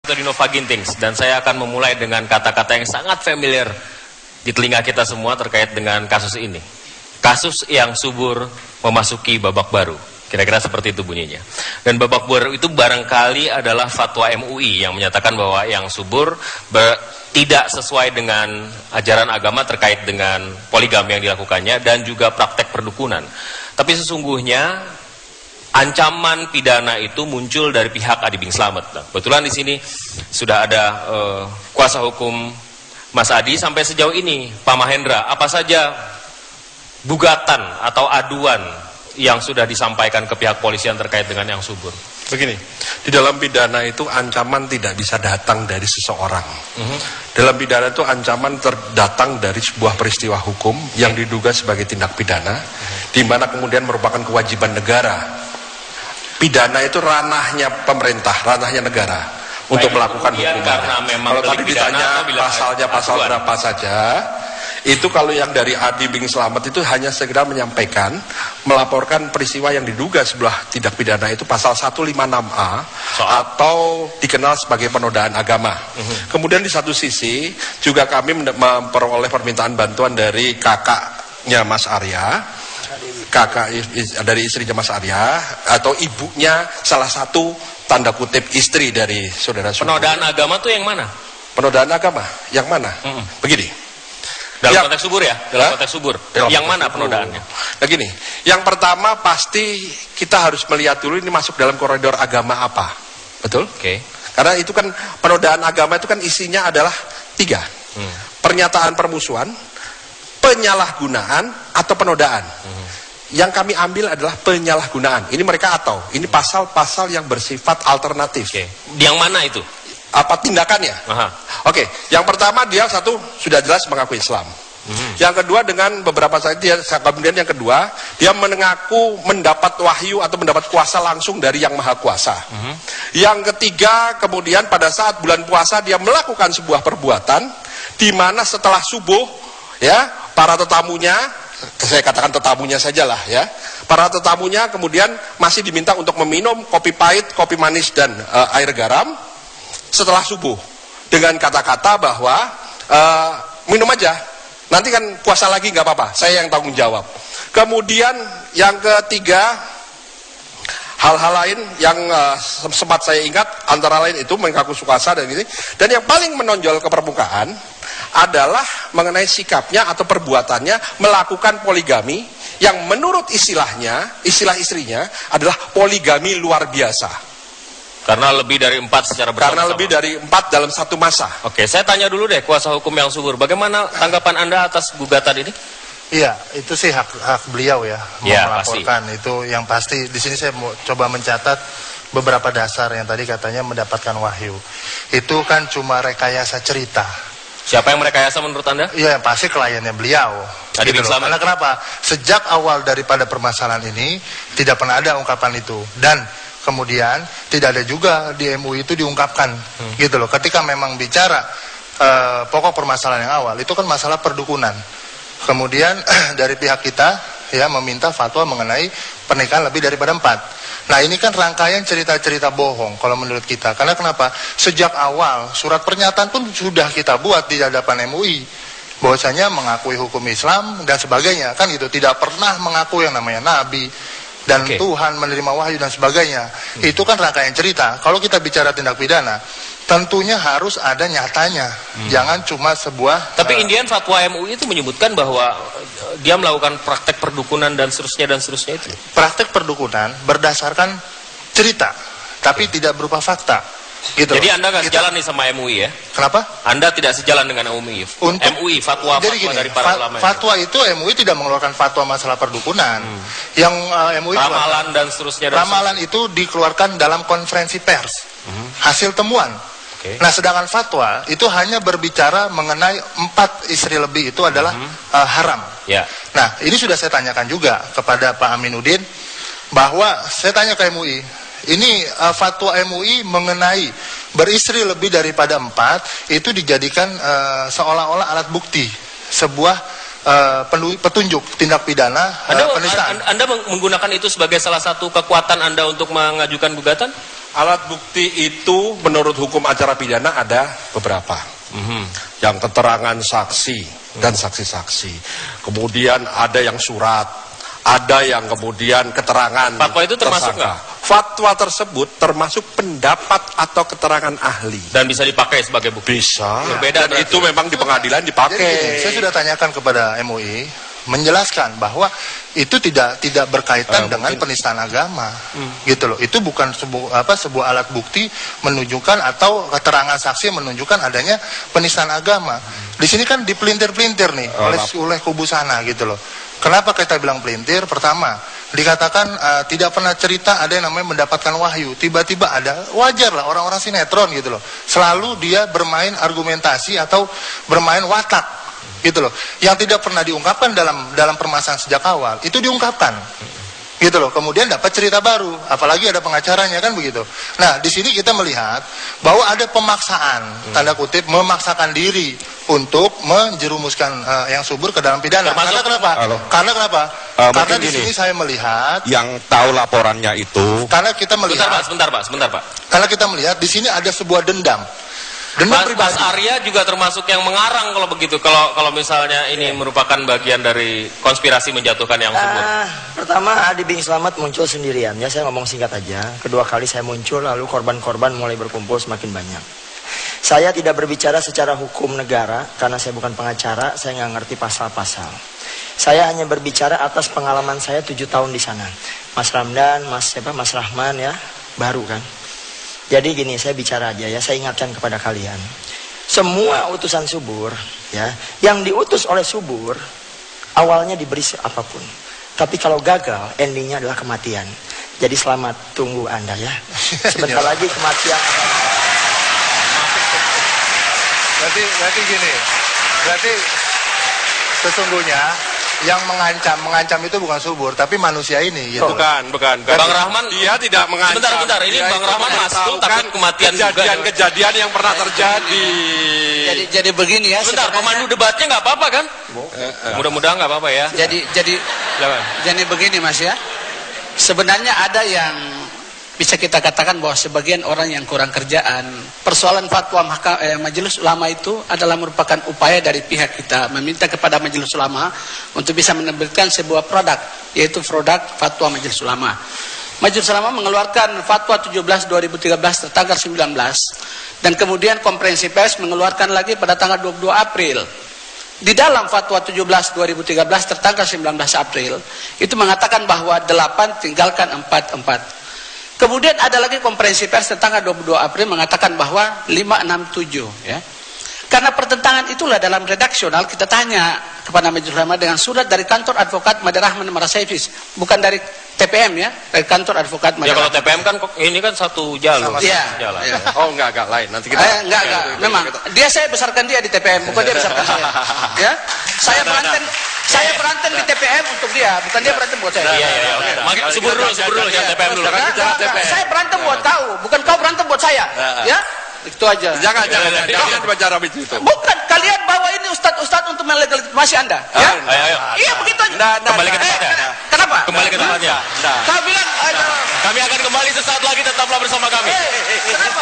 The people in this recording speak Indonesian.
Nova Gintings, dan saya akan memulai dengan kata-kata yang sangat familiar di telinga kita semua terkait dengan kasus ini. Kasus yang subur memasuki babak baru. Kira-kira seperti itu bunyinya. Dan babak baru itu barangkali adalah fatwa MUI yang menyatakan bahwa yang subur tidak sesuai dengan ajaran agama terkait dengan poligami yang dilakukannya dan juga praktek perdukunan. Tapi sesungguhnya ancaman pidana itu muncul dari pihak Adi Bing Slamet. Nah, kebetulan di sini sudah ada kuasa hukum Mas Adi. Sampai sejauh ini, Pak Mahendra, apa saja gugatan atau aduan yang sudah disampaikan ke pihak polisian terkait dengan yang subur? Begini, di dalam pidana itu ancaman tidak bisa datang dari seseorang. Dalam pidana itu ancaman datang dari sebuah peristiwa hukum yang diduga sebagai tindak pidana, di mana kemudian merupakan kewajiban negara. Pidana itu ranahnya pemerintah, ranahnya negara untuk melakukan hukuman. Kalau tadi ditanya pasalnya pasal berapa saja, itu kalau yang dari Adi Bing Slamet itu hanya segera menyampaikan, melaporkan peristiwa yang diduga sebuah tindak pidana itu pasal 156A atau dikenal sebagai penodaan agama. Kemudian di satu sisi juga kami memperoleh permintaan bantuan dari kakaknya Mas Arya, kakak dari istrinya Mas Arya, atau ibunya salah satu tanda kutip istri dari saudara subur. Penodaan agama tuh yang mana? Penodaan agama yang mana? Begini. Dalam konteks subur ya? Dalam konteks subur. Yang mana penodaannya? Nah gini, yang pertama pasti kita harus melihat dulu ini masuk dalam koridor agama apa. Betul? Oke. Karena itu kan penodaan agama itu kan isinya adalah 3. Pernyataan permusuhan, penyalahgunaan, atau penodaan. Yang kami ambil adalah penyalahgunaan. Ini mereka atau ini pasal-pasal yang bersifat alternatif. Yang mana itu? Apa tindakannya? Oke, yang pertama dia satu sudah jelas mengaku Islam. Yang kedua dengan beberapa saat dia, kemudian yang kedua dia mengaku mendapat wahyu atau mendapat kuasa langsung dari Yang Maha Kuasa. Yang ketiga kemudian pada saat bulan puasa dia melakukan sebuah perbuatan di mana setelah subuh ya para tetamunya, saya katakan tetamunya sajalah ya, para tetamunya kemudian masih diminta untuk meminum kopi pahit, kopi manis dan air garam setelah subuh dengan kata-kata bahwa minum aja, nanti kan puasa lagi nggak apa-apa, saya yang tanggung jawab. Kemudian yang ketiga, hal-hal lain yang sempat saya ingat antara lain itu mengaku sukasa dan ini, dan yang paling menonjol ke permukaan adalah mengenai sikapnya atau perbuatannya melakukan poligami yang menurut istilahnya, istilah istrinya adalah poligami luar biasa. Karena lebih dari 4 secara bersama-sama. Karena lebih dari 4 dalam satu masa. Oke, saya tanya dulu deh kuasa hukum yang subur, bagaimana tanggapan Anda atas gugatan ini? Iya, itu sih hak beliau ya, melaporkan. Pasti. Itu yang pasti. Di sini saya mau coba mencatat beberapa dasar yang tadi katanya mendapatkan wahyu. Itu kan cuma rekayasa cerita. Siapa yang merekayasa menurut Anda? Iya, pasti kliennya beliau. Adi Bing Slamet. Karena kenapa? Sejak awal daripada permasalahan ini tidak pernah ada ungkapan itu, dan kemudian tidak ada juga di MUI itu diungkapkan, gitu loh. Ketika memang bicara pokok permasalahan yang awal itu kan masalah perdukunan. Kemudian dari pihak kita ya meminta fatwa mengenai pernikahan lebih daripada 4. Nah ini kan rangkaian cerita-cerita bohong kalau menurut kita. Karena kenapa? Sejak awal surat pernyataan pun sudah kita buat di hadapan MUI, bahwasanya mengakui hukum Islam dan sebagainya, kan itu tidak pernah mengaku yang namanya Nabi dan Tuhan menerima wahyu dan sebagainya. Itu kan rangkaian cerita. Kalau kita bicara tindak pidana, tentunya harus ada nyatanya, jangan cuma sebuah. Tapi Indian fatwa MUI itu menyebutkan bahwa dia melakukan praktek perdukunan dan seterusnya itu. Praktek perdukunan berdasarkan cerita, tapi tidak berupa fakta. Gitu. Jadi Anda nggak sejalan nih sama MUI ya? Kenapa? Anda tidak sejalan dengan MUI. MUI fatwa dari para ulama. Fatwa itu MUI tidak mengeluarkan fatwa masalah perdukunan. Yang MUI ramalan dan seterusnya. Ramalan itu dikeluarkan dalam konferensi pers. Hasil temuan. Nah, sedangkan fatwa itu hanya berbicara mengenai 4 istri lebih itu adalah haram. Nah, ini sudah saya tanyakan juga kepada Pak Aminuddin, bahwa saya tanya ke MUI, ini fatwa MUI mengenai beristri lebih daripada 4 itu dijadikan seolah-olah alat bukti sebuah petunjuk tindak pidana penistaan. Anda menggunakan itu sebagai salah satu kekuatan Anda untuk mengajukan gugatan? Alat bukti itu menurut hukum acara pidana ada beberapa. Yang keterangan saksi dan saksi-saksi. Kemudian ada yang surat, ada yang kemudian keterangan. Fatwa itu termasuk nggak? Fatwa tersebut termasuk pendapat atau keterangan ahli. Dan bisa dipakai sebagai bukti. Bisa. Berbeda Dan itu memang di pengadilan dipakai. Jadi, saya sudah tanyakan kepada MUI, menjelaskan bahwa itu tidak berkaitan dengan penistaan agama, gitu loh. Itu bukan sebuah alat bukti menunjukkan atau keterangan saksi menunjukkan adanya penistaan agama. Di sini kan dipelintir-pelintir nih oleh kubu sana, gitu loh. Kenapa kita bilang pelintir? Pertama, dikatakan tidak pernah cerita ada yang namanya mendapatkan wahyu. Tiba-tiba ada, wajar lah orang-orang sinetron, gitu loh. Selalu dia bermain argumentasi atau bermain watak, gitu loh. Yang tidak pernah diungkapkan dalam permasalahan sejak awal itu diungkapkan, gitu loh. Kemudian dapat cerita baru, apalagi ada pengacaranya, kan begitu. Nah, di sini kita melihat bahwa ada pemaksaan, tanda kutip memaksakan diri untuk menjerumuskan yang subur ke dalam pidana. Karena kenapa? Karena karena di sini saya melihat yang tahu laporannya itu. Karena kita melihat Sebentar Pak. Karena kita melihat di sini ada sebuah dendam. Mas Arya juga termasuk yang mengarang kalau begitu. Kalau misalnya ini merupakan bagian dari konspirasi menjatuhkan yang subur. Pertama, Adi Bing Slamet muncul sendirian. Ya, saya ngomong singkat aja. Kedua kali saya muncul, lalu korban-korban mulai berkumpul semakin banyak. Saya tidak berbicara secara hukum negara karena saya bukan pengacara. Saya nggak ngerti pasal-pasal. Saya hanya berbicara atas pengalaman saya 7 tahun di sana. Mas Ramdan, Mas Rahman ya, baru kan. Jadi gini, saya bicara aja ya, saya ingatkan kepada kalian. Semua utusan subur, ya, yang diutus oleh subur, awalnya diberi apapun. Tapi kalau gagal, endingnya adalah kematian. Jadi selamat, tunggu Anda ya. Sebentar lagi kematian akan... Berarti gini, berarti sesungguhnya yang mengancam itu bukan subur, tapi manusia ini, gitu. Bukan. Bang Rahman, dia tidak mengancam. Sebentar, ini Bang Rahman masuk takut kematian kejadian yang pernah terjadi. Jadi begini ya. Sebentar, pemandu debatnya nggak apa-apa kan? Mudah-mudahan nggak apa-apa ya. Jadi begini Mas ya. Sebenarnya ada yang bisa kita katakan bahwa sebagian orang yang kurang kerjaan. Persoalan fatwa Majelis Ulama itu adalah merupakan upaya dari pihak kita meminta kepada Majelis Ulama untuk bisa menerbitkan sebuah produk, yaitu produk fatwa Majelis Ulama. Majelis Ulama mengeluarkan fatwa 17/2013 tanggal 19 dan kemudian konferensi pers mengeluarkan lagi pada tanggal 22 April. Di dalam fatwa 17/2013 tanggal 19 April itu mengatakan bahwa 8 tinggalkan 4. Kemudian ada lagi konferensi pers tanggal 22 April mengatakan bahwa 567 ya. Karena pertentangan itulah dalam redaksional kita tanya kepada Majelis Ulama dengan surat dari kantor advokat Made Rahman Marasaifis, bukan dari TPM ya, dari kantor advokat Made Rahman. Ya kalau TPM kan ini kan satu jalur. Iya. Ya. Oh enggak lain. Nanti kita enggak. Memang dia saya besarkan dia di TPM, bukan dia besarkan saya. Ya. Saya berantem di TPM untuk dia, bukan dia berantem buat saya. Iya. Makin subur dulu jangan TPM dulu. Saya berantem buat kau, bukan kau berantem buat saya. Ya. Itu aja. Jangan bicara begitu. Bukan, kalian bawa ini ustadz untuk melegitimasi Anda. Ya? Ayo. Iya begitu aja. Kembali ke tempatnya. Kenapa? Kembali ke tempatnya. Kau bilang kami akan kembali sesaat lagi, tetaplah bersama kami. Kenapa?